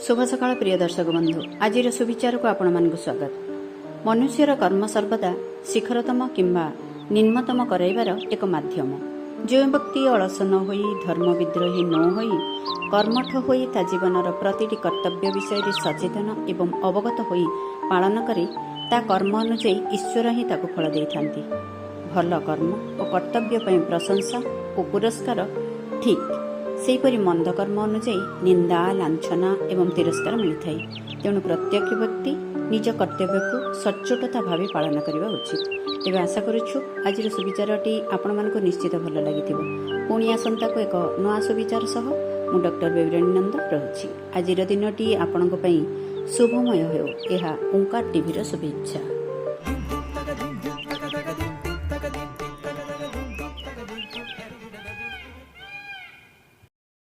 शुभ सकाळ प्रिय दर्शक बंधु, आज सुविचार को आपण मानक स्वागत। मनुष्यर कर्म सर्वदा शिखरतम किंबा निम्नतम कराइबार एक माध्यम। जो व्यक्ति अलस न होई धर्म विद्रोही न होई कर्मठ होई ता जीवनर प्रतिटी कर्तव्य विषय सचेतन एवं अवगत होई पालन करे ता कर्म अनुଯାयୀ ईश्वर ही ताकु फल देइथांती। भल कर्म और कर्तव्य पई प्रशंसा और पुरस्कार ठीक सेहीपरि मंद कर्म अनुଯାୟୀ निंदा लांछना एवं तिरस्कार मिलता है। तेणु प्रत्येक व्यक्ति निज कर्तव्य को सचोटता भाव पालन करने उचित। तेज आशा करुछु आज सुविचारटी आपण मानक निश्चित भल लगी। पुणी आसंता को एक नया सुविचार सह मु डॉक्टर बेबीराणी नंद रहुछि। आज दिनटी आपण शुभमय हो, यह ओंकार टीवी शुभेच्छा।